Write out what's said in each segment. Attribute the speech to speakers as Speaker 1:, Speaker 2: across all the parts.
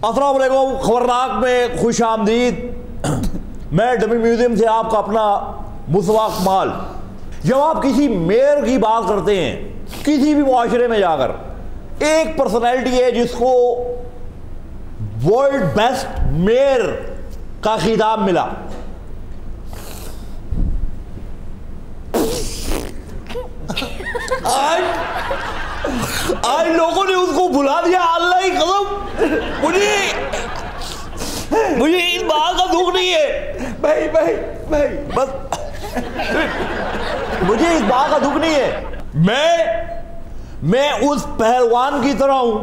Speaker 1: अस्सलाम वालेकुम, खबरनाक में खुश आमदीद। मैं डमी म्यूजियम से आपका अपना मुस्तफा कमाल। जब आप किसी मेयर की बात करते हैं किसी भी मुआशरे में जाकर, एक पर्सनैलिटी है जिसको वर्ल्ड बेस्ट मेयर का खिताब मिला। आज लोगों ने उसको बुला दिया। अल्लाह की कसम, मुझे इस बात का दुख नहीं है भाई बस मुझे इस बात का दुख नहीं है। मैं उस पहलवान की तरह हूं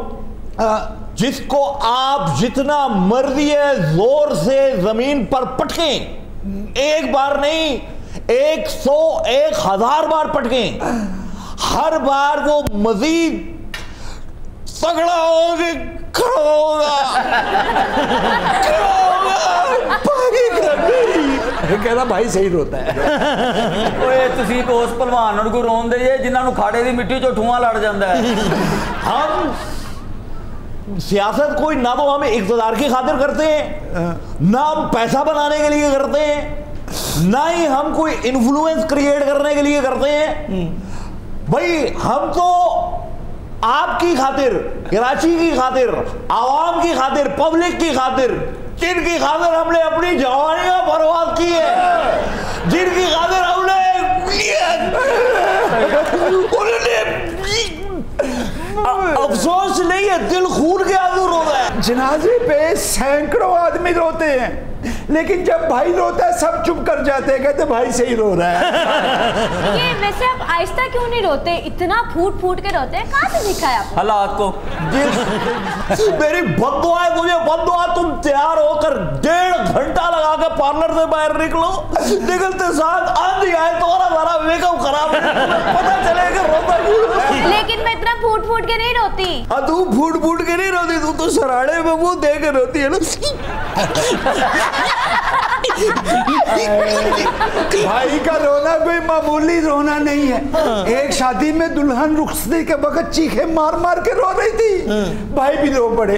Speaker 1: जिसको आप जितना मर्जी है जोर से जमीन पर पटकें, एक बार नहीं 100 1000 बार पटकें, हर बार वो मजीद तगड़ा होगा, खड़ा होगा।
Speaker 2: कहना भाई सही रोता है।
Speaker 3: तुसी तो उस पहलवान को रोन दे जिन्होंने खाड़े की मिट्टी चो ठुआं लड़ जाता है।
Speaker 1: हम सियासत कोई ना तो हम इक़्तिदार की खातिर करते हैं, ना हम पैसा बनाने के लिए करते हैं, ना ही हम कोई इन्फ्लुएंस क्रिएट करने के लिए करते हैं। भाई हम तो आपकी खातिर, कराची की खातिर, आवाम की खातिर, पब्लिक की खातिर, जिनकी खातिर हमने अपनी जवानियां बर्बाद की है, जिनकी खातिर हमने अफसोस नहीं है, दिल खून के आंसू रो रहा है।
Speaker 2: जनाजे पे सैकड़ों आदमी रोते हैं, लेकिन जब भाई रोता है सब चुप कर जाते हैं, कहते भाई सही रो रहा है।
Speaker 4: ये वैसे आप आहिस्ता क्यों नहीं रोते, इतना फूट फूट के रोते हैं, कहाँ से सीखा है आपको?
Speaker 3: हालात को
Speaker 1: मेरी बद्दुआ है, मुझे बद्दुआ, तुम तैयार होकर 1.5 घंटा लगा के पार्लर से बाहर निकलो, निकलते साथ आंधी आए तो हमारा मेकअप खराब है, पता चलेगा रोता क्यों।
Speaker 4: लेकिन मैं इतना फूट फूट के नहीं रोती।
Speaker 1: तू फूट फूट के नहीं रोती, तू तो सराड़े में मुंह दे के रोती है ना।
Speaker 2: भाई का रोना कोई मामूली रोना नहीं है। एक शादी में दुल्हन रुखसती के वक्त चीखे मार मार के रो रही थी, भाई भी रो पड़े।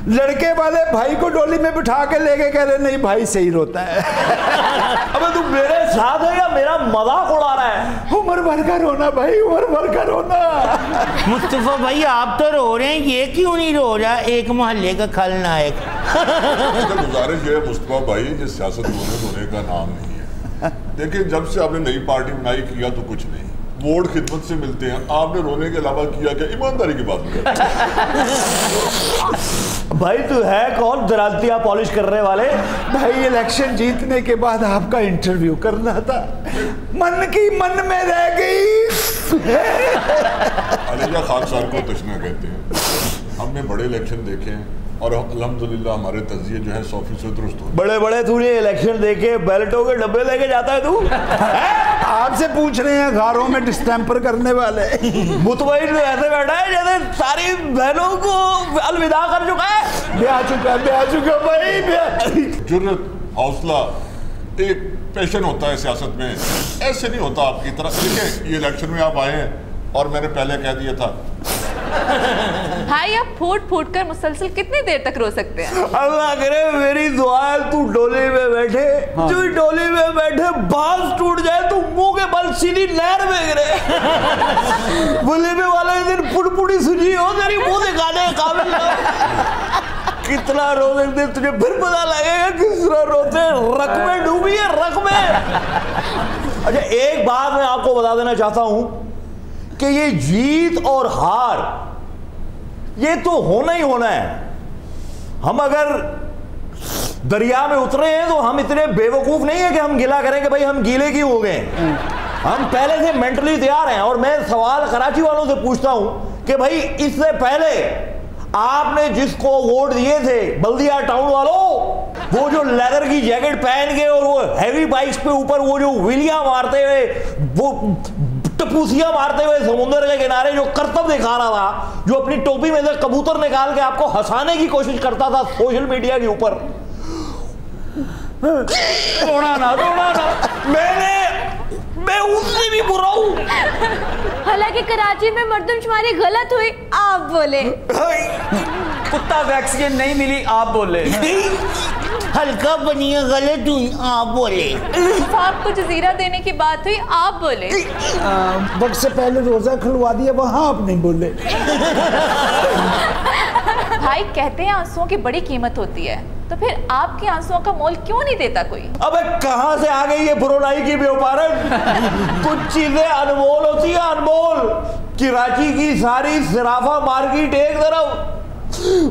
Speaker 2: लड़के वाले भाई को डोली में बिठा के लेके कह रहे नहीं भाई सही रोता है।
Speaker 1: अबे तू मेरे साथ है या मेरा मजाक उड़ा रहा है?
Speaker 2: उम्र भर का रोना भाई, उम्र भर का रोना।
Speaker 5: मुस्तफा भाई आप तो रो रहे हैं, ये क्यों नहीं रो रहा एक मोहल्ले का खलनायक?
Speaker 6: गुजारिश है मुस्तफा भाई, ये सियासत होने का नाम नहीं है। देखिए जब से आपने नई पार्टी बनाई किया तो कुछ नहीं, वोट खिदमत से मिलते हैं, आपने रोने के अलावा किया क्या? ईमानदारी की बात कर।
Speaker 1: भाई तू है कौन दरातिया पॉलिश करने वाले?
Speaker 2: भाई इलेक्शन जीतने के बाद आपका इंटरव्यू करना था, मन की मन में रह गई।
Speaker 6: अलीजा खान साहब को तशना कहते हैं। हमने बड़े इलेक्शन देखे हैं और अल्हम्दुलिल्लाह हमारे तजिए जो है 100% दुरुस्त हो।
Speaker 1: बड़े बड़े तूने इलेक्शन देखे, बैलेटों के डब्बे लेके जाता है तू?
Speaker 2: आपसे पूछ रहे हैं गारों में डिस्टेम्पर करने वाले।
Speaker 1: मुतमईन तो ऐसे बैठा है जैसे सारी बहनों को अलविदा कर चुका है।
Speaker 2: ब्याह चुका भाई।
Speaker 6: जुर्रत, हौसला, एक पैशन होता है सियासत में, ऐसे नहीं होता आपकी तरह। देखिए ये इलेक्शन में आप आए हैं और मैंने पहले कह दिया था।
Speaker 7: भाई आप फूट फूट कर मुसलसल कितनी देर तक रो सकते हैं?
Speaker 1: अल्लाह करे मेरी दुआ है तू डोली में बैठे, जो डोली में बैठे बांस टूट जाए तो मुंह के बल सीधी नहर में गिरे। बुलेबे वाले दिन पुड़पुड़ी सुनी हो तेरी मुंह दिखाने के काबिल ना। कितना रोने दे तुझे फिर पता लगेगा किस तरह रोते। रक में डूबी है, रक में। अच्छा एक बात मैं आपको बता देना चाहता हूं कि ये जीत और हार ये तो होना ही होना है। हम अगर दरिया में उतरे हैं तो हम इतने बेवकूफ नहीं है कि हम गिला करें कि भाई हम गीले क्यों हो गए। हम पहले से मेंटली तैयार हैं। और मैं सवाल कराची वालों से पूछता हूं कि भाई इससे पहले आपने जिसको वोट दिए थे बल्दिया टाउन वालों, वो जो लेदर की जैकेट पहन के और वो हैवी बाइक्स पे ऊपर वो जो व्हीलियां मारते हुए, वो टपूसियां मारते हुए समुद्र के किनारे जो करतब दिखा रहा था, जो अपनी टोपी में से कबूतर निकाल के आपको हंसाने की कोशिश करता था सोशल मीडिया के ऊपर। रोना ना मैं उससे भी बुरा हूं।
Speaker 4: हालांकि कराची में मर्दमशुमारी गलत हुई, आप बोले।
Speaker 3: कुत्ता वैक्सीन नहीं मिली आप बोले।
Speaker 5: हल्का बनिए गलत हूँ आप बोले।
Speaker 7: साहब को जजीरा देने की बात हुई आप बोले।
Speaker 2: वक्त से पहले रोजा खुलवा दिया वहां आप नहीं बोले।
Speaker 7: भाई कहते हैं आंसुओं की बड़ी कीमत होती है, तो फिर आपके आंसुओं का मोल क्यों नहीं देता कोई?
Speaker 1: अबे कहां से आ गई ये ब्रुनाई की व्यापारन? कुछ चीजें अनमोल होती है, अनमोल। कराची की सारी सराफा मार्केट एक तरफ,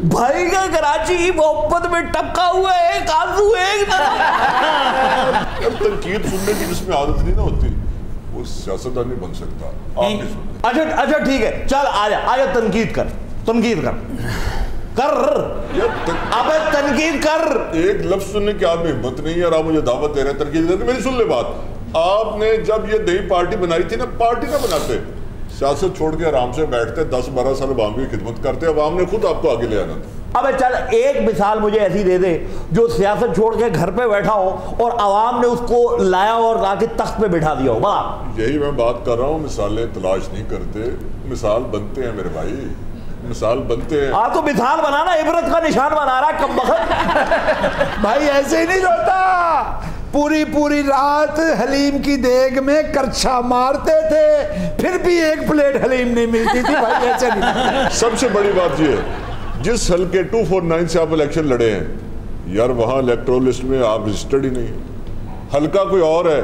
Speaker 1: भाई का कराची की मोहब्बत में टपका हुआ एक आंसू एक तरफ।
Speaker 6: तनकीद सुनने की जिसमें आदत नहीं ना होती वो सियासतदान नहीं बन सकता। आप नहीं सुनते।
Speaker 1: अच्छा ठीक है, चल आजा तनकीद कर अबे तनकीद कर।
Speaker 6: एक लफ्ज सुनने की आप में हिम्मत नहीं है और आप मुझे दावत दे रहे हैं तनकीद करने। मेरी सुन ले बात, आपने जब ये नई पार्टी बनाई थी ना, पार्टी ना बनाते, सियासत छोड़ के आराम से बैठते 10-12 साल अवाम की खिदमत करते, अवाम ने खुद आपको आगे ले आना था।
Speaker 1: अबे चल एक मिसाल मुझे ऐसी दे दे जो सियासत छोड़ के घर पे बैठा हो और अवाम ने उसको लाया और लाके तख्त पे बिठा दिया हो। वाह,
Speaker 6: यही मैं बात कर रहा हूँ, मिसालें तलाश नहीं करते, मिसाल बनते हैं मेरे भाई, मिसाल बनते हैं।
Speaker 1: आप तो मिसाल बनाना इबरत का निशान बना रहा कम बखत।
Speaker 2: भाई ऐसे ही नहीं रोता, पूरी रात हलीम की देग में करछा मारते थे, फिर भी एक प्लेट हलीम नहीं मिलती थी। भाई ऐसे नहीं।
Speaker 6: सबसे बड़ी बात यह है, जिस हल्के 249 से आप इलेक्शन लड़े हैं यार, वहां इलेक्टोरल लिस्ट में आप रजिस्टर्ड ही नहीं है। हल्का कोई और है,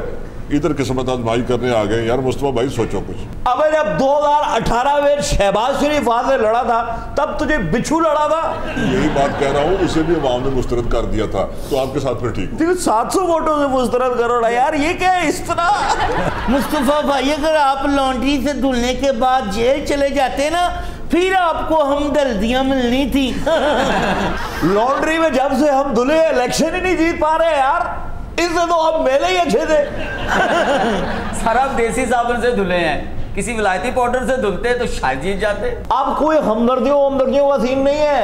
Speaker 6: इधर किस्मत आजमाई करने आ गए यार। मुस्तफा भाई सोचो कुछ।
Speaker 1: अबे जब 2018 में शहबाज शरीफ वहां से लड़ा था तब तुझे बिच्छू लड़ा था।
Speaker 6: यही बात कह रहा हूँ, उसे भी अवाम ने मुस्तरद कर दिया था, तो आपके साथ फिर ठीक है।
Speaker 1: 700 वोटों से मुस्तरद करो ना यार, ये क्या है इस तरह?
Speaker 5: मुस्तफा भाई अगर आप लॉन्ड्री से धुलने के बाद जेल चले जाते ना, फिर आपको हमदर्दियां मिलनी थी।
Speaker 1: लॉन्ड्री में जब से हम धुले इलेक्शन ही नहीं जीत पा रहे यार, इससे तो हम मेले ही अच्छे थे।
Speaker 3: सर आप देसी साबुन से धुले हैं, किसी विलायती पाउडर से धुलते तो शायद जीत जाते।
Speaker 1: अब कोई हमदर्दियों का सीन नहीं है।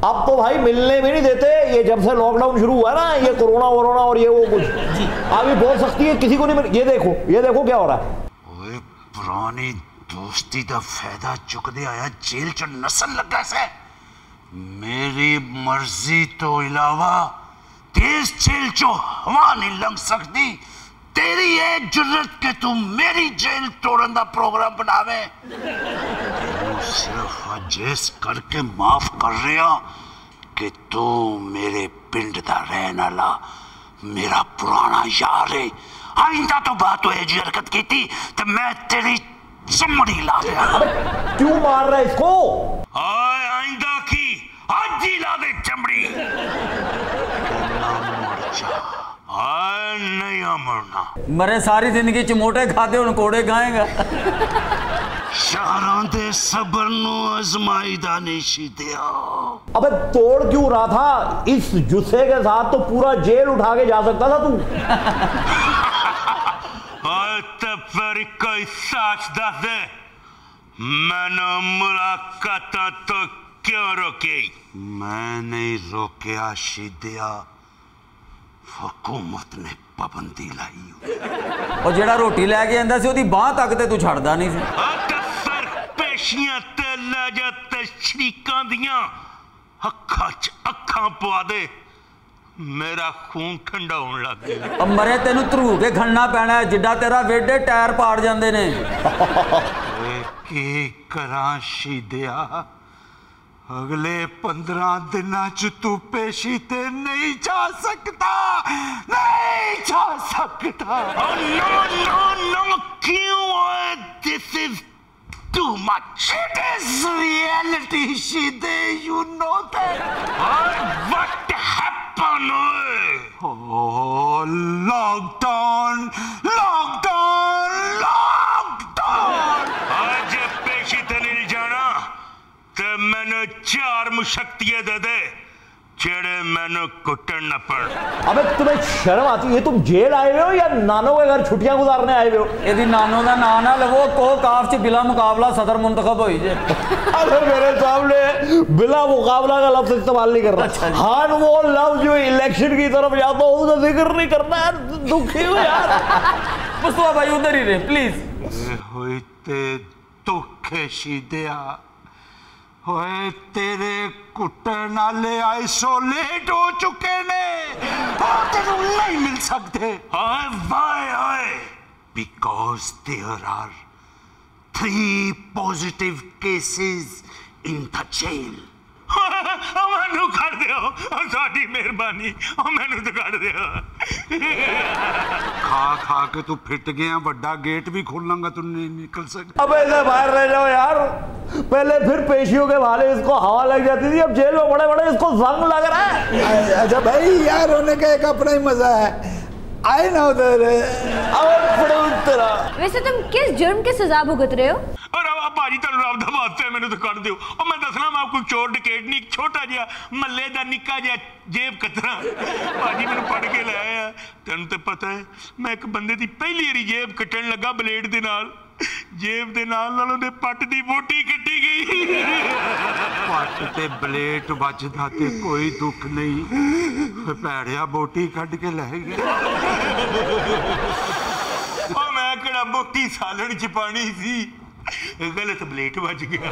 Speaker 1: अब तो भाई मिलने भी नहीं देते। ये जब से लॉकडाउन शुरू हुआ ना, ये कोरोना और ये वो कुछ अभी बहुत सख्ती है, किसी को नहीं मिल। ये देखो क्या हो रहा है।
Speaker 8: ओए पुरानी दोस्ती दा फायदा चुकदे आया जेल च नस्ल लगा से। मेरी मर्जी तो इलावा तेज जेल चो हवा नहीं लंघ सकती। तेरी ये जुर्रत के तू मेरी जेल तोड़न दा प्रोग्राम बनावे। सिर्फ अजेस करके माफ कर रहा कि तू मेरे पिंड दा रहने वाला मेरा पुराना यार है। आइंदा तो बात हुए जी हरकत की थी तो मैं तेरी चमड़ी ला दिया।
Speaker 1: क्यों मार रहा है इसको?
Speaker 8: आइंदा की आज ही ला दे चमड़ी। नहीं मरना,
Speaker 3: मरे सारी जिंदगी चमोटे खाते उनकोड़े गाएगा।
Speaker 8: शहरों दे सबर नु आजमाई दा नहीं सीधिया।
Speaker 1: अबे तोड़ क्यों रहा था? इस जुस्से के साथ तो पूरा जेल उठा के जा सकता था तू।
Speaker 8: तो फिर कोई साच दस दे, मैंने मुलाकात तो क्यों रोकी? मैं नहीं रोकिया सीधिया, हुकूमत ने पाबंदी लाई।
Speaker 3: और जेड़ा रोटी लैके आंदा सी ओदी बांह तक ते तू छड़दा नहीं सी।
Speaker 8: सर पेशियां ते लजा ते शरीकां दियां अखां च अखां पवा दे, मेरा खून ठंडा होने लग गया।
Speaker 3: अब मरे तेनू धरू के खड़ना पैना है, जिड्डा तेरा वेडे टायर पाड़ जांदे ने।
Speaker 8: की करा शीदिया, अगले 15 दिनों च तू पेशी ते नहीं जा सकता, नहीं जा सकता। नो नो नो क्यों? This is too much. It is reality शीदे, you know that. What happened? Oh lockdown lockdown lockdown. आज पेशी ते नहीं जाना तो मैंने 4 मुशक्तियां दे दे जेड़े मैंने कुटन न पड़।
Speaker 1: अबे तुम्हें शर्म आती है? तुम जेल आए हो या नानो के घर छुट्टियां गुजारने आए हो?
Speaker 3: यदि नानो का ना ना लवो को काफ च बिला मुकाबला सदर मुंतखब होई जे।
Speaker 1: अरे मेरे सामने बिला मुकाबला का लफ्ज इस्तेमाल नहीं कर रहा। हाँ वो लफ्ज जो इलेक्शन की तरफ जाता हो उसका जिक्र नहीं करना यार, दुखी हो यार।
Speaker 3: मुस्तफा भाई उधर ही रहे प्लीज।
Speaker 8: होते दुखे शीदिया, ओए तेरे कुट्टन वाले आइसोलेट हो चुके ने, तेनू नहीं मिल सकते। Because there are 3 positive cases in the jail.
Speaker 9: मैनू कर दियो, साडी मेहरबानी, मैनू तो कर दियो।
Speaker 8: खा खा के तू फिट गया, बड़ा गेट भी खोलूंगा तू नहीं निकल सकता।
Speaker 1: अब ऐसे बाहर रह जाओ यार, पहले फिर पेशियों के भाले इसको हवा लग जाती थी, अब जेल में बड़े बड़े इसको जंग लग रहा है।
Speaker 2: अच्छा भाई यार, होने का एक अपना ही मजा है। आए ना उधर।
Speaker 4: वैसे तुम किस जुर्म की सजा भुगत रहे हो?
Speaker 9: और भाजी तुम रब दा वास्ता है, मैनू तो कर दियो। और मैं दसना, मैं कोई चोर डकैत नहीं, छोटा जिहा मल्ले दा निक्का जिहा जेब कतरा भाजी मैनू पढ़ के ले आया। तेन तो पता है, मैं एक बंदे दी पहली बारी जेब कट्टन लगा ब्लेड दे नाल, जेब दे नाल ओदे पट दी बोटी कट्टी गई।
Speaker 8: पट ते ब्लेड बचदा ते कोई दुख नहीं, भैड़िया बोटी कट के ले गया।
Speaker 9: ओ मैं केड़ा बोटी सालण च पानी सी, गलत ब्लेड बच गया।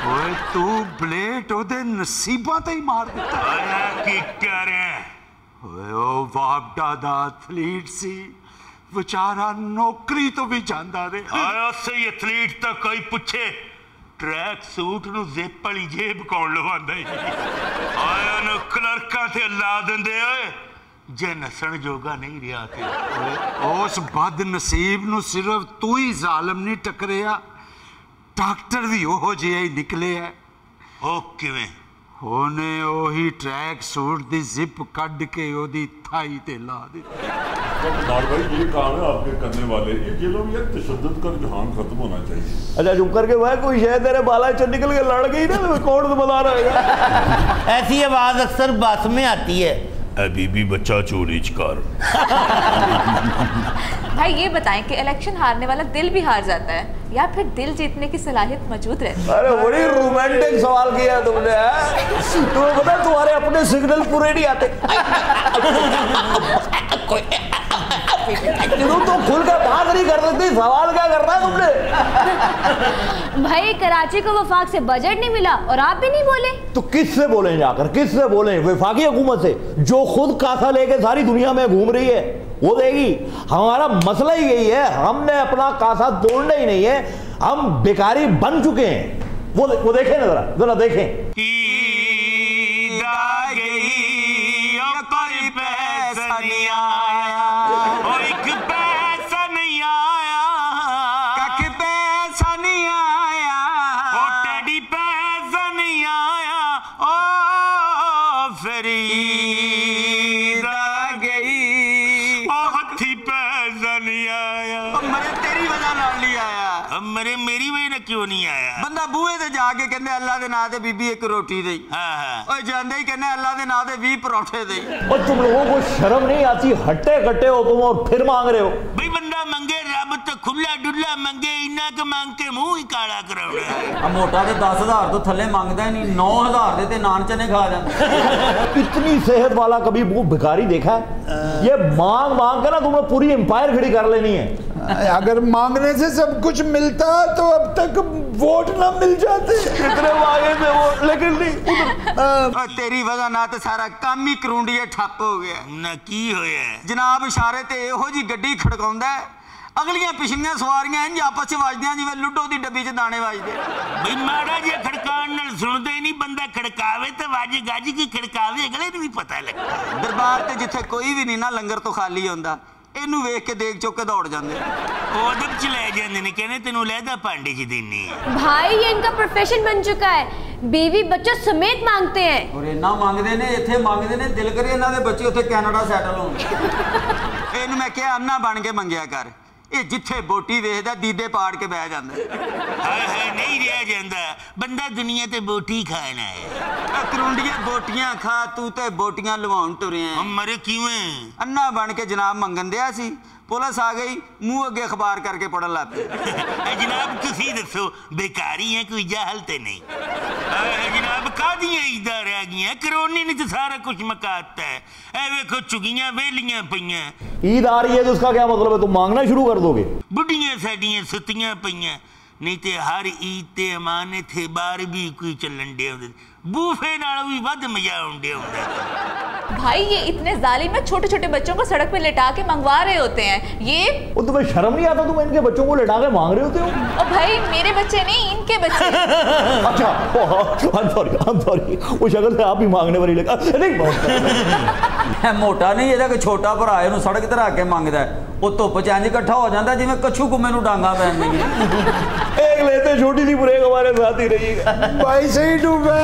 Speaker 8: ओए तू ब्लेड ओदे नसीबां ते ही मार दिता।
Speaker 9: आया की करे?
Speaker 8: ओए ओ वापडा दा एथलीट सी, बेचारा नौकरी तो भी जांदा रे।
Speaker 9: आया सही एथलीट तो कोई पूछे, ट्रैक सूट नु जिप वाली जेब कौन लवांदा है? आया नु क्लर्कां ते ला दिंदे ओए, जे नसण जोगा नहीं रिया के।
Speaker 8: उस बद नसीब नु सिर्फ तू ही जालिम नहीं टकरिया, डॉक्टर भी ओहो जिहा ही निकले है।
Speaker 9: ओ किवें?
Speaker 8: ओने ओही ट्रैक सूट दी जिप कड के ओदी थाई ते ला दी।
Speaker 6: नार भाई, ये काम है आपके करने वाले, ये जेलों में यार तशद्दुद का रुझान खत्म होना चाहिए।
Speaker 1: अच्छा चुप करके भाई, कोई शायद तेरे बाला च निकल के लड़ गई ना, तो कौन बता रहेगा?
Speaker 5: ऐसी आवाज अक्सर बस में आती है,
Speaker 9: अभी भी बच्चा चोरी कर।
Speaker 7: भाई ये बताएं कि इलेक्शन हारने वाला दिल भी हार जाता है या फिर दिल जीतने की सलाहियत मौजूद रहती है?
Speaker 1: अरे बड़ी रोमांटिक सवाल किया तुमने। तुम्हें पता है तुम्हारे अपने सिग्नल पूरे नहीं आते। तो खुल कर बात नहीं कर सकती, सवाल क्या करना है तुमने?
Speaker 4: भाई कराची को वफाक से बजट नहीं मिला और आप भी नहीं बोले।
Speaker 1: तो किससे बोले जाकर, किससे बोले? वफाकी हुकूमत से, जो खुद कासा लेके सारी दुनिया में घूम रही है, वो देगी। हमारा मसला ही यही है, हमने अपना कासा तोड़ना ही नहीं है, हम बेकारी बन चुके हैं। वो देखें ना, जरा देखें।
Speaker 9: पैसा नहीं आया, और एक पैसा नहीं आया,
Speaker 8: काके पैसा नहीं आया,
Speaker 9: ओ टेडी पैसा नहीं आया, ओ फरीद आ गई, ओ हथी पैसा नहीं आया।
Speaker 8: मरे तेरी वजह नाल नहीं आया।
Speaker 9: मरे मेरी वजह ना क्यों नहीं आया?
Speaker 8: बंदा बूहे ते जाके कहंदे अल्लाह दे नाम ते बीबी एक रोटी दे, ओए जांदे ही कहंदे अल्लाह दे नाम ते 20 परोठे दे।
Speaker 1: और तुम लोगों को शर्म नहीं आती? हट्टे कट्टे हो तुम और फिर मांग रहे हो।
Speaker 9: भाई बंदा मंगे रब तो खुला डुल्ला मंगे, इन्ना के मांग के मुंह ही काला कराउना।
Speaker 3: अब मोटा ते 10,000 तो थल्ले मांगदा ही नहीं, 9,000 दे ते नान चने खा जांदा।
Speaker 1: इतनी सेहत वाला कभी वो भिखारी देखा है? ये मांग मांग कर ना तुम्हें पूरी एम्पायर खड़ी कर लेनी है।
Speaker 2: अगर मांगने से सब कुछ मिलता तो अब तक वोट ना मिल जाते।
Speaker 1: कितने मांगे थे वोट, लेकिन नहीं।
Speaker 8: तेरी वजह ना तो सारा काम ही करूंडिया ठप हो गया
Speaker 9: ना। की होया
Speaker 8: जनाब? इशारे ते एहो जी गड्डी खड़काउंदा है, अगलियां पिछलियां सवारियां इंज आपस च वजदियां जिवें लुडो दी डब्बी च दाने वजदे।
Speaker 9: भाई माड़ा जिहा खड़काण नाल सुणदे ही नहीं, बंदा खड़कावे ते वाज गाज की खड़कावे अगले नूं भी पता लगदा।
Speaker 8: दरबार ते जिथे कोई भी नहीं ना लंगर तो खाली होंदा, इनू वेख के देख चुक के दौड़ जाते।
Speaker 9: ओदब च ले जांदे ने, कहने तेनू लहदा भांडे च देनी है।
Speaker 4: भाई ये इनका प्रोफेशन बन चुका है, बीवी बच्चों समेत मांगते हैं।
Speaker 3: और इन्ना मांगते ने, इत्थे मांगते ने, दिल करे इन्हां दे बच्चे उत्थे कैनेडा सैटल होण।
Speaker 8: इनू मैं कहा अन्ना बन के मंगिया कर, ये जिथे बोटी वेखदा दीदे पाड़ के बह जांदा।
Speaker 9: हाय हाय नहीं रह जांदा, बंदा दुनिया ते बोटी खाना है।
Speaker 8: करुंडिया बोटियां खा, तू ते बोटियां लवाउण तुरिया।
Speaker 9: मरे किवें?
Speaker 8: अन्ना बन के जनाब मंगन दिया सी, पुलिस आ गई, मुंह अगे अखबार करके पढ़न लग पे।
Speaker 9: जनाब तुसी दसो, बेकारी है कोई जाहल ते नहीं? जनाब कादियां इधर रह गई, करोनी ने तो सारा कुछ मकाता है। ए वेखो चुगियां वेलियां पईयां।
Speaker 1: ईद आ रही है तो उसका क्या मतलब है? तुम मांगना शुरू कर दोगे?
Speaker 9: बुढ़ियां साडियां सुतियां पईयां,
Speaker 5: नहीं तो हर ईद ते अमाने थे बार भी कोई चलन डे होंदे बूफे नाल भी वध मजा आउंदे होंदा।
Speaker 7: भाई ये इतने जालिम में छोटे छोटे बच्चों को सड़क पे लेटा के मंगवा रहे होते हैं। ये
Speaker 1: वो तुम्हें शर्म नहीं आता? तुम इनके बच्चों को लेटा के मांग रहे होते हो?
Speaker 7: ओ भाई मेरे बच्चे नहीं, इनके बच्चे।
Speaker 1: अच्छा I'm sorry वो शक्ल से आप ही मांगने वाली लगा। नहीं
Speaker 3: मोटा नहीं ਇਹਦਾ ਕਿ ਛੋਟਾ ਭਰਾ ਇਹਨੂੰ ਸੜਕ ਤੇ ਰੱਖ ਕੇ ਮੰਗਦਾ ਉਹ ਧੁੱਪ ਚ ਇੰਜ ਇਕੱਠਾ ਹੋ ਜਾਂਦਾ ਜਿਵੇਂ ਕੱਛੂ ਗੁੰਮੇ ਨੂੰ ਡਾਂਗਾ ਪੈਂਦੀਆਂ।
Speaker 1: एक लेते छोटी सी ब्रेक हमारे साथ ही रहिएगा
Speaker 2: भाई सही डूबे।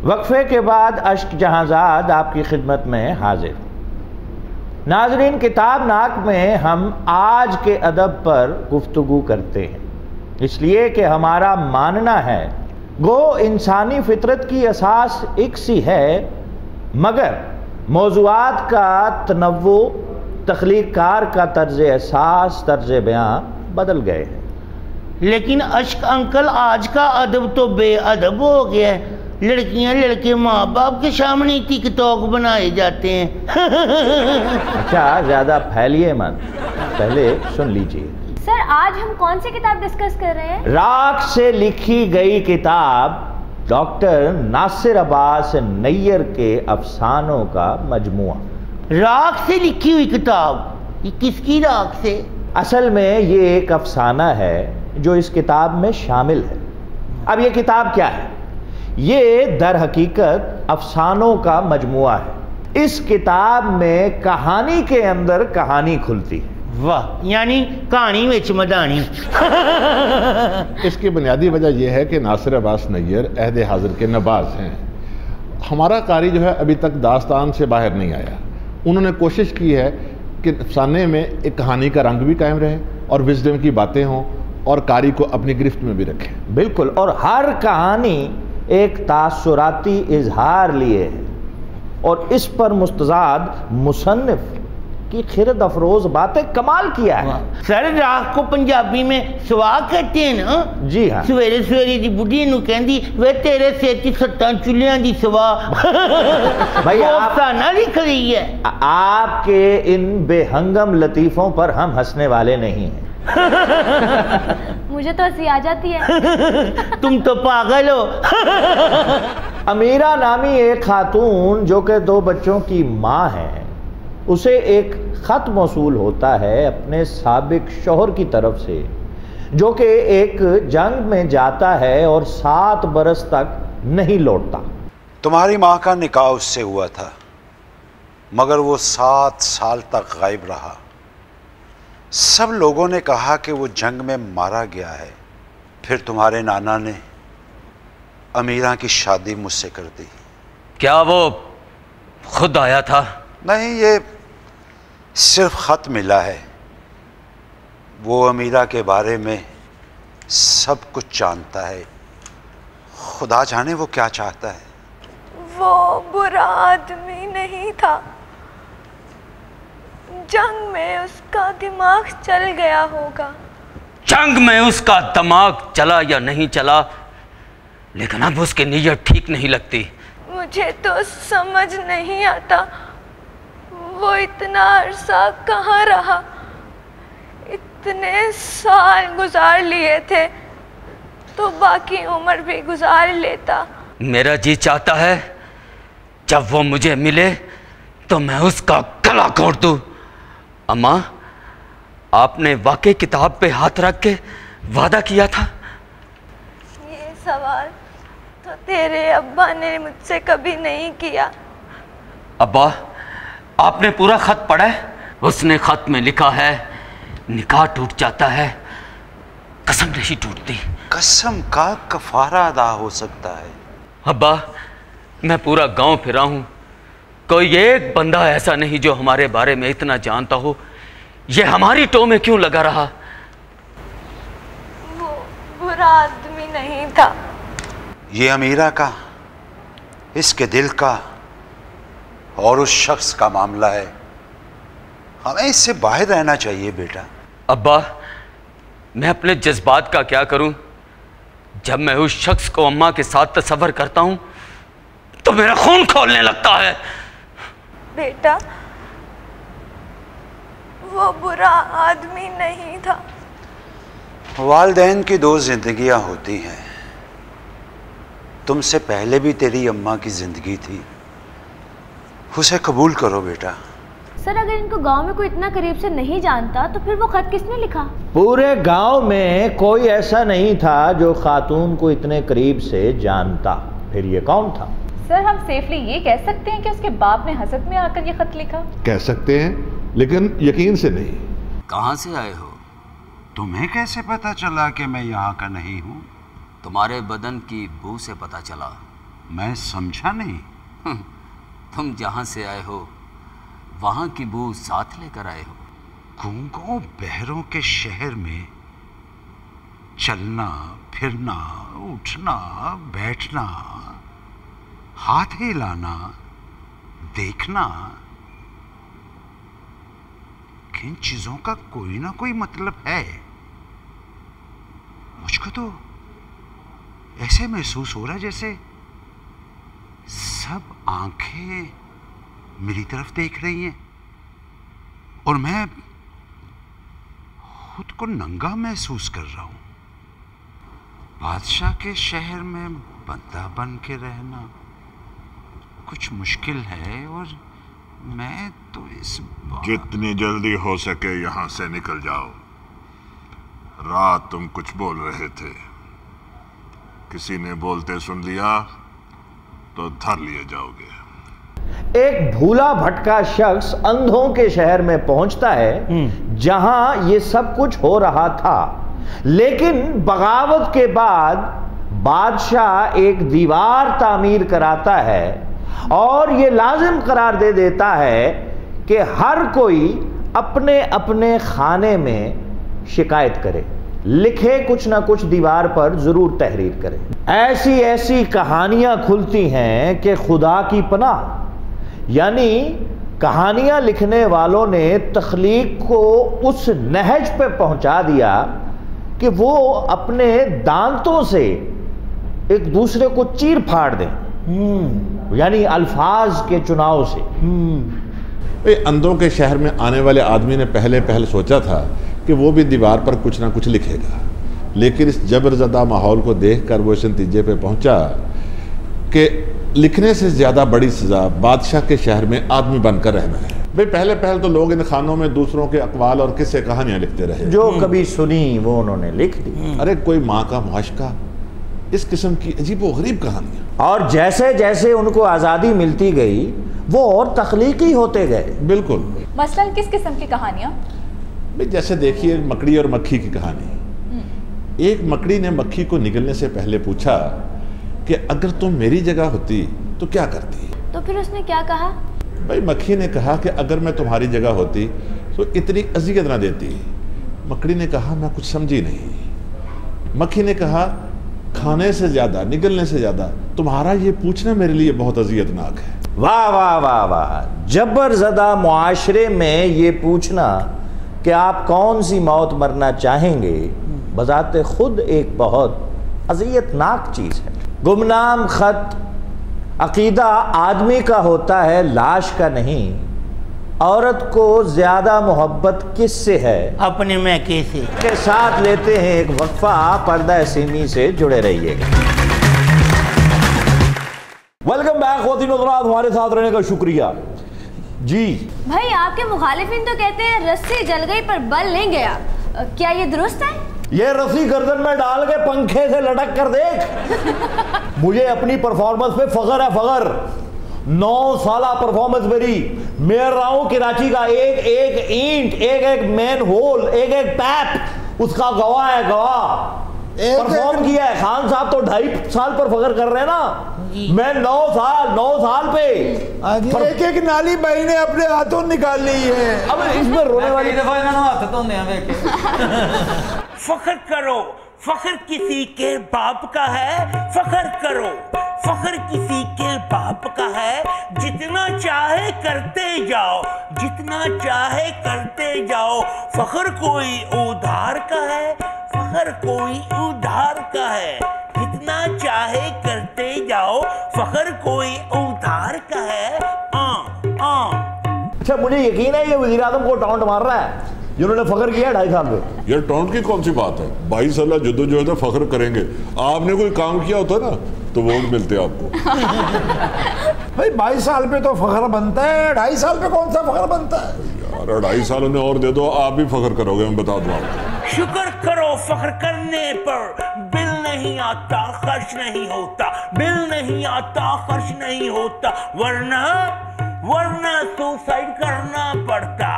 Speaker 10: वक्फे के बाद अश्क जहांजाद आपकी खिदमत में हाजिर। नाजरीन, किताब नाक में हम आज के अदब पर गुफ्तगू करते हैं इसलिए कि हमारा मानना है गो इंसानी फितरत की असास एक सी है, मगर मौज़ूआत का तनव्वु, तख्लीक़कार का तर्ज़ एहसास, तर्ज़ बयां बदल गए हैं।
Speaker 5: लेकिन अश्क अंकल आज का अदब तो बेअदब हो गया है। लड़कियां लड़के माँ बाप के सामने टिकटॉक बनाए जाते हैं।
Speaker 10: अच्छा, ज़्यादा फैलिए मत, पहले सुन लीजिए।
Speaker 4: सर आज हम कौन सी किताब डिस्कस कर रहे हैं?
Speaker 10: राख से लिखी गई किताब डॉक्टर नासिर अब्बास नैयर के अफसानों का मजमुआ।
Speaker 5: राख से लिखी हुई किताब, ये किसकी राख से?
Speaker 10: असल में ये एक अफसाना है जो इस किताब में शामिल है। अब ये किताब क्या है? ये दर हकीकत अफसानों का मजमुआ है। इस किताब में कहानी के अंदर कहानी खुलती है।
Speaker 5: वाह, यानी कहानी विच मदानी।
Speaker 6: इसकी बुनियादी वजह यह है कि नासिर अब्बास नैयर अहद हाजिर के नबाज हैं। हमारा कारी जो है अभी तक दास्तान से बाहर नहीं आया। उन्होंने कोशिश की है कि अफसाने में एक कहानी का रंग भी कायम रहे और विजडम की बातें हों और कारी को अपनी गिरफ्त में भी रखें।
Speaker 10: बिल्कुल, और हर कहानी एक तासुराती इजहार लिए है और इस पर मुस्तजाद मुसन्निफ की खिरद अफरोज बातें कमाल किया है।
Speaker 5: सर राख को पंजाबी में सुहा कहते हैं ना?
Speaker 10: जी हाँ।
Speaker 5: सवेरे सवेरे दी बुढ़ी नू कहंदी वे तेरे सिर च सत्तां चुल्लियां दी सुहा।
Speaker 10: भाई आप
Speaker 5: ना लिख रही है।
Speaker 10: आपके इन बेहंगम लतीफों पर हम हंसने वाले नहीं हैं।
Speaker 4: मुझे तो हंसी आ जाती है।
Speaker 5: तुम तो पागल हो।
Speaker 10: अमीरा नामी एक खातून जो कि 2 बच्चों की माँ है, उसे एक ख़त मौसूल होता है अपने साबिक शौहर की तरफ से, जो कि एक जंग में जाता है और 7 बरस तक नहीं लौटता।
Speaker 8: तुम्हारी माँ का निकाह उससे हुआ था, मगर वो 7 साल तक गायब रहा। सब लोगों ने कहा कि वो जंग में मारा गया है। फिर तुम्हारे नाना ने अमीरा की शादी मुझसे कर दी।
Speaker 3: क्या वो खुद आया था?
Speaker 8: नहीं, ये सिर्फ खत मिला है। वो अमीरा के बारे में सब कुछ जानता है। खुदा जाने वो क्या चाहता है।
Speaker 11: वो बुरा आदमी नहीं था। जंग में उसका दिमाग चल गया होगा।
Speaker 3: जंग में उसका दिमाग चला या नहीं चला, लेकिन अब उसकी नीयत ठीक नहीं लगती।
Speaker 11: मुझे तो समझ नहीं आता वो इतना अरसा कहाँ रहा। इतने साल गुजार लिए थे तो बाकी उम्र भी गुजार लेता।
Speaker 3: मेरा जी चाहता है जब वो मुझे मिले तो मैं उसका गला घोट दूं। अम्मा, आपने वाकई किताब पे हाथ रख के वादा किया था?
Speaker 11: ये सवाल तो तेरे अब्बा ने मुझसे कभी नहीं किया।
Speaker 3: अब्बा, आपने पूरा खत पढ़ा है? उसने खत में लिखा है निकाह टूट जाता है, कसम नहीं टूटती।
Speaker 8: कसम का कफारा अदा हो सकता है।
Speaker 3: अब्बा, मैं पूरा गांव फिरा हूं, कोई एक बंदा ऐसा नहीं जो हमारे बारे में इतना जानता हो। ये हमारी टो में क्यों लगा रहा?
Speaker 11: वो बुरा आदमी नहीं था।
Speaker 8: ये अमीरा का, इसके दिल का और उस शख्स का मामला है। हमें इससे बाहर रहना चाहिए बेटा।
Speaker 3: अब्बा, मैं अपने जज्बात का क्या करूं? जब मैं उस शख्स को अम्मा के साथ तस्वर करता हूं तो मेरा खून खौलने लगता है।
Speaker 11: बेटा, वो बुरा आदमी नहीं था।
Speaker 8: वालिदैन की दो जिंदगियां होती हैं। तुमसे पहले भी तेरी अम्मा की जिंदगी थी, उसे कबूल करो बेटा।
Speaker 4: सर अगर इनको गांव में कोई इतना करीब से नहीं जानता तो फिर वो खत किसने लिखा?
Speaker 10: पूरे गांव में कोई ऐसा नहीं था जो खातून को इतने करीब से जानता, फिर ये कौन था?
Speaker 7: सर हम सेफली ये कह सकते हैं कि उसके बाप ने हसद में आकर ये खत लिखा।
Speaker 6: कह सकते हैं, लेकिन यकीन से नहीं।
Speaker 3: कहाँ से आए हो?
Speaker 8: तुम्हें कैसे पता चला कि मैं यहाँ का नहीं हूँ?
Speaker 3: तुम्हारे बदन की बू से पता चला।
Speaker 8: मैं समझा नहीं।
Speaker 3: तुम जहाँ से आए हो वहाँ की बू साथ लेकर आए हो।
Speaker 8: गूंगों बहरों के शहर में चलना फिरना, उठना बैठना, हाथ हिलाना, देखना, किन चीजों का कोई ना कोई मतलब है। मुझको तो ऐसे महसूस हो रहा है जैसे सब आंखें मेरी तरफ देख रही हैं और मैं खुद को नंगा महसूस कर रहा हूं। बादशाह के शहर में बंदा बन के रहना कुछ मुश्किल है और मैं तो इस
Speaker 6: जितनी जल्दी हो सके यहां से निकल जाओ। रात तुम कुछ बोल रहे थे, किसी ने बोलते सुन लिया तो धर लिए जाओगे।
Speaker 10: एक भूला भटका शख्स अंधों के शहर में पहुंचता है जहां ये सब कुछ हो रहा था, लेकिन बगावत के बाद बादशाह एक दीवार तामीर कराता है और ये लाजिम करार दे देता है कि हर कोई अपने अपने खाने में शिकायत करे, लिखे कुछ ना कुछ दीवार पर जरूर तहरीर करे। ऐसी ऐसी कहानियां खुलती हैं कि खुदा की पनाह, यानी कहानियां लिखने वालों ने तख्लीक को उस नहज पे पहुंचा दिया कि वो अपने दांतों से एक दूसरे को चीर फाड़ दें, यानी अल्फाज के चुनाव से।
Speaker 6: अंधों के शहर में आने वाले आदमी ने पहले सोचा था कि वो भी दीवार पर कुछ ना कुछ लिखेगा, लेकिन इस जबरजदा माहौल को देखकर वो इस नतीजे पे पहुंचा कि लिखने से ज्यादा बड़ी सजा बादशाह के शहर में आदमी बनकर रहना है। भाई पहले तो लोग इन खानों में दूसरों के अकवाल और किस्से कहानियां लिखते रहे,
Speaker 10: जो कभी सुनी वो उन्होंने लिख दी।
Speaker 6: अरे कोई माँ का मुआशका, इस किस्म की अजीब व गरीब कहानियां।
Speaker 10: और जैसे जैसे उनको आज़ादी मिलती गई वो और तख्लीकी होते गए।
Speaker 6: बिल्कुल।
Speaker 7: मसलन किस किस्म की कहानियां?
Speaker 6: जैसे देखिए मकड़ी और मक्खी की कहानी। एक मकड़ी ने मक्खी को निकलने से पहले पूछा कि अगर तुम मेरी जगह होती तो क्या करती?
Speaker 4: तो फिर उसने क्या कहा?
Speaker 6: भाई मक्खी ने कहा कि अगर मैं तुम्हारी जगह होती तो इतनी अजियत ना देती। मकड़ी ने कहा मैं कुछ समझी नहीं। मक्खी ने कहा खाने से ज्यादा, निगलने से ज्यादा तुम्हारा ये पूछना मेरे लिए बहुत अजियतनाक है।
Speaker 10: वाह वाह वाह वाह, जबरजदा मुआशरे में ये पूछना कि आप कौन सी मौत मरना चाहेंगे बजाते खुद एक बहुत अजियतनाक चीज है। गुमनाम खत अकीदा आदमी का होता है, लाश का नहीं। औरत को ज्यादा मोहब्बत किससे है?
Speaker 5: अपने मैके से।
Speaker 10: के साथ लेते हैं एक वक्फा, पर्दा सिमी से जुड़े रहिएगा। वेलकम बैक हमारे साथ रहने का शुक्रिया जी।
Speaker 4: भाई आपके मुखालिफिन तो कहते हैं रस्सी जल गई पर बल नहीं गया, क्या ये दुरुस्त है?
Speaker 10: ये रस्सी गर्दन में डाल के पंखे से लटक कर देख। मुझे अपनी परफॉर्मेंस पे फख्र है, फख्र। 9 साला परफॉर्मेंस मेरी। मैं रहा हूं कराची का एक एक ईंट, एक एक मैन होल, एक एक पैप उसका गवाह है, गवाह। परफॉर्म किया है। खान साहब तो 2.5 साल पर फख्र कर रहे हैं ना, मैं 9 साल पे
Speaker 2: एक एक नाली भाई ने अपने हाथों निकाल ली है।
Speaker 10: अब इसमें रोने वाली
Speaker 1: हाथ तो
Speaker 5: फख्र करो, फख्र किसी के बाप का है, फख्र करो, फख्र किसी के बाप का है। जितना चाहे करते जाओ, जितना चाहे करते जाओ। फख्र कोई उधार का है, फख्र कोई उधार का है। जितना चाहे करते जाओ, फख्र कोई उधार का है।
Speaker 10: अच्छा मुझे यकीन है ये वज़ीर आज़म को टॉन्ट मार रहा है जिन्होंने फख्र किया 2.5 साल में।
Speaker 6: यार टॉन्ट की कौन सी बात है, 22 साल जद्दोजहद फख्र करेंगे। आपने कोई काम किया होता ना तो वोट मिलते आपको।
Speaker 2: भाई 22 साल पे तो फख्र बनता है, 2.5 साल पे कौन सा फख्र बनता है
Speaker 6: यार? 2.5 साल उन्हें और दे दो, आप भी फख्र करोगे, मैं बता दूं आपको।
Speaker 5: शुक्र करो फख्र करने पर, बिल नहीं आता खर्च नहीं होता, बिल नहीं आता खर्च नहीं होता, वरना सुसाइड करना पड़ता,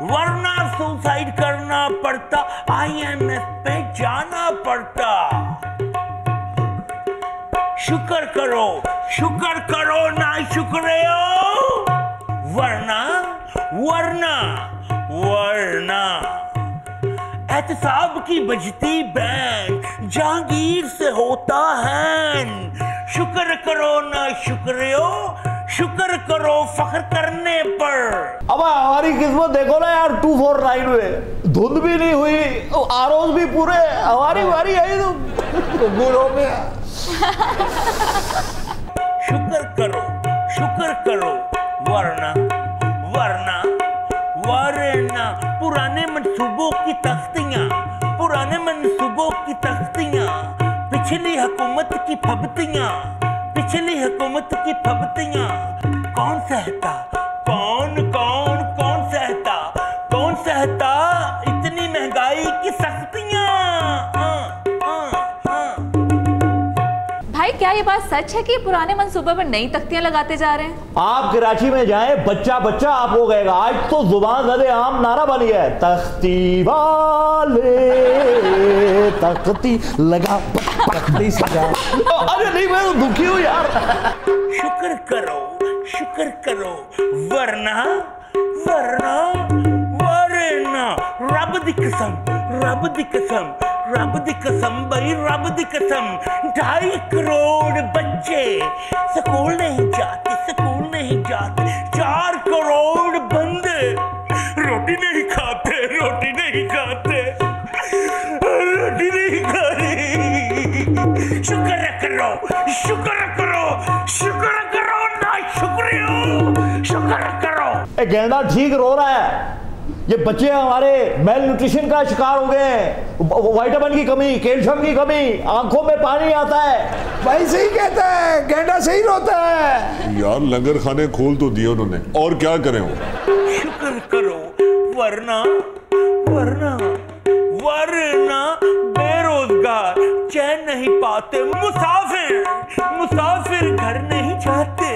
Speaker 5: वरना सुसाइड करना पड़ता, IMF पे जाना पड़ता। शुक्र करो ना शुक्रियो, वरना एहतसाब की बजती बैंक जहांगीर से होता है। शुक्र करो ना शुक्रियो, शुक्र करो फख्र करने पर।
Speaker 10: अब हमारी किस्मत देखो ना यार, 249 में धुंध भी नहीं हुई, आरोज भी पूरे, हमारी बारी आई तो गुड़ हो गया।
Speaker 5: शुक्र करो वरना पुराने मंसूबों की तख्तियां, पिछली हुकूमत की फबतियां, कौन सहता इतनी महंगाई की सख्तियां।
Speaker 7: भाई क्या ये बात सच है कि पुराने मंसूबे पर नई तख्तियां लगाते जा रहे हैं?
Speaker 10: आप कराची में जाएं, बच्चा आपको कहेगा, आज तो जुबान ज़दे आम नारा बन गया है, तख्ती वाले तख्ती लगा तख्ती सजा। अरे नहीं मैं तो दुखी हूँ यार।
Speaker 5: शुक्र करो वरना रब दी कसम भाई, रब दी कसम, 2.5 करोड़ बच्चे स्कूल नहीं जाते, 4 करोड़ बंदे रोटी नहीं खाते, शुक्र करो ना शुक्र करो।
Speaker 10: गेंडा ठीक रो रहा है, ये बच्चे हमारे मेल न्यूट्रिशन का शिकार हो गए हैं, विटामिन की कमी, कैल्शियम की कमी, आंखों में पानी आता है।
Speaker 2: भाई सही कहता है, गेंडा सही रोता है
Speaker 6: यार। लंगर खाने खोल तो दिए उन्होंने, और क्या करें वो।
Speaker 5: शुक्र करो वरना बेरोजगार चैन नहीं पाते, मुसाफिर घर नहीं जाते,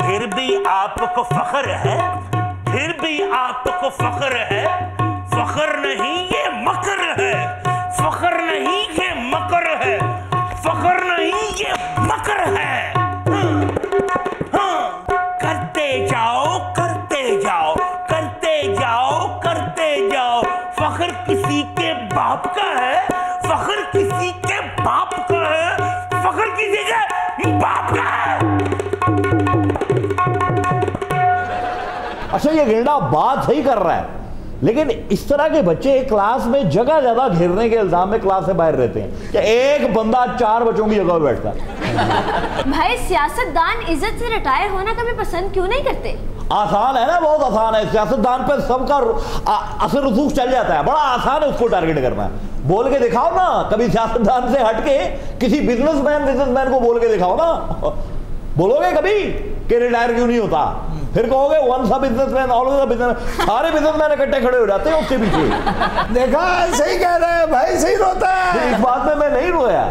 Speaker 5: फिर भी आपको फख्र है, फख्र नहीं ये मकर है, करते जाओ, फख्र किसी के बाप का है, फख्र किसी के बाप का है।
Speaker 10: अच्छा ये गेंडा बात सही कर रहा है, लेकिन इस तरह के बच्चे क्लास में जगह ज्यादा घेरने के इल्जाम में क्लास से बाहर रहते हैं। क्या एक बंदा 4 बच्चों की जगह बैठता है?
Speaker 4: भाई सियासतदान इज्जत से रिटायर होना कभी पसंद क्यों नहीं करते?
Speaker 10: आसान है ना, बहुत आसान है। सियासतदान पर सबका असर रसूख चल जाता है, बड़ा आसान है उसको टारगेट करना। बोल के दिखाओ ना, कभी सियासतदान से हटके किसी बिजनेसमैन को बोल के दिखाओ ना। बोलोगे कभी कि रिटायर क्यों नहीं होता? फिर कहोगे once a businessman always a businessman. सारे बिजनेसमैन इकट्ठे खड़े हो जाते हैं उसके पीछे।
Speaker 2: देखा, सही कह रहा है भाई, सही रोता है।
Speaker 10: इस बात में मैं नहीं रोया,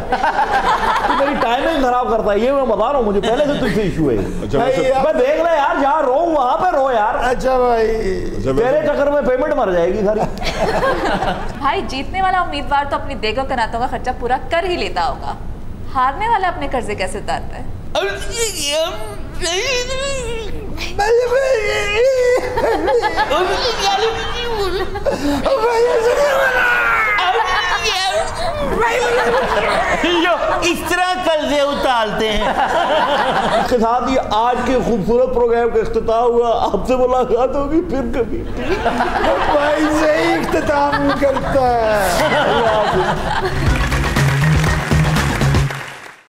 Speaker 10: तो मेरी टाइमिंग खराब करता है, ये मैं बता रहा हूँ, मुझे पहले से तुझसे इशू है। मैं देख ले यार, जहाँ रो वहां पे रो यार।
Speaker 2: अच्छा भाई,
Speaker 10: तेरे चक्कर में पेमेंट मर जाएगी सारी।
Speaker 7: भाई जीतने वाला उम्मीदवार तो अपनी देगो कनातों का खर्चा पूरा कर ही लेता होगा, हारने वाला अपने कर्जे कैसे उतारता है?
Speaker 1: इस तरह कर्जे उतारते हैं।
Speaker 10: इसके साथ ही आज के खूबसूरत प्रोग्राम का इख्तिताम हुआ। आपसे मुलाकात होगी फिर कभी।
Speaker 2: भाई सही इख्तिताम करता है।